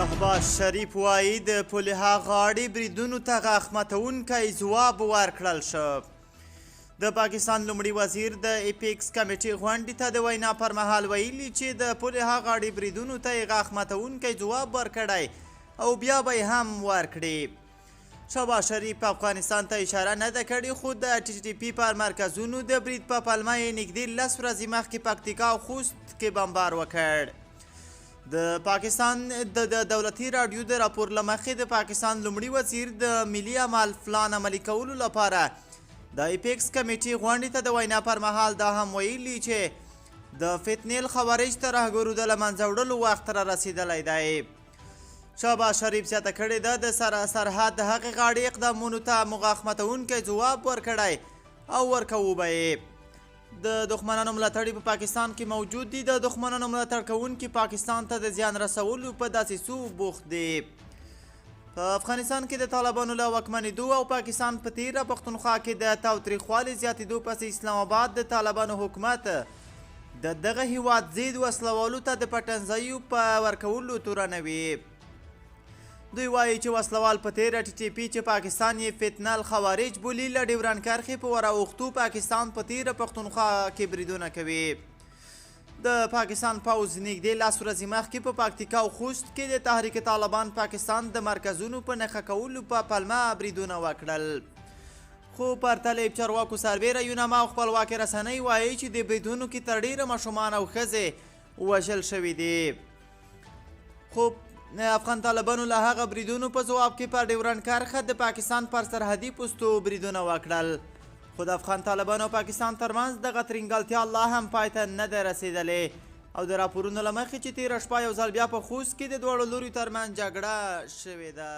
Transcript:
شهباز شریف وایي د پولها غاړې بریدونو ته غاښ ماتونکی ځواب ورکړل شو. د پاکستان لومړي وزیر د ایپیکس کمیټې غونډې ته د وینا پر مهال ویلي چې د پولها غاړې بریدونو ته یې غاښ ماتونکی ځواب ورکړی او بیا به یې هم ورکړي. شهباز شریف افغانستان ته اشاره نه ده کړې، خو د ټي ټي پي پر مرکزونو د برید په پلمه یې نږدې 10 ورځې مخکې پکتیکا او خوست کې بمبار وکړ. د پاکستان د دولتي راډیو د راپور له مخې د پاکستان لومړي وزیر د ملي عمل پلان عملي کولو لپاره د ایپیکس کمیټې غونډې ته د وینا پر مهال دا هم ویلي چې د فتنې خاورې ترهګرو د له منځه وړلو وخت را رسېدلی دی. شهباز شریف زیاته کړې ده د سرحد د هغې غاړې اقدامونو ته مو غاښ ماتونکی ځواب ورکړی او ورکوو به یې. د دښمنانو ملاتړي په پاکستان کې موجود دي. د دښمنانو ملاتړ کوونکي پاکستان ته د زیان رسولو په دسیسو بوخت دي. په افغانستان کې د طالبانو له واکمنېدو او پاکستان په تیره پښتونخوا کې د تاوتریخوالي زیاتېدو پسې اسلام آباد د طالبانو حکومت د دغه هیواد ضد وسلوالو ته د پټنځایو په ورکولو تورنوي. دوی وایي چې وسلوال په تیره ټي ټي پي چې پاکستان یې فتنه الخوارج بولي له ډیورنډ کرښې په وراوښتو پاکستان په تیره پښتونخوا کې بریدونه کوي. د پاکستان پوځ نږدې 10 ورځې مخکې په پکتیکا او خوست کې د تحریک طالبان پاکستان د مرکزونو په نښه کولو په پلمه بریدونه وکړل. خو پرتلې چارواکو سربیره یونما او خپلواکې رسنۍ وایي چې د بریدونو کې تر ډیره ماشومان او ښځې وژل شوي دي. خو افغان طالبانو له هغه بریدونو په ځواب کې په ډیورنډ کرښه د پاکستان پر سرحدي پوستو بریدونه وکړل. خو د افغان طالبانو او پاکستان ترمنځ دغه ترینګلتیا لا هم پای ته نه ده رسېدلې او د راپورونو له مخې چې تېره شپه یو ځل بیا په خوست کې د دواړو لوریو ترمنځ جګړه شوې ده.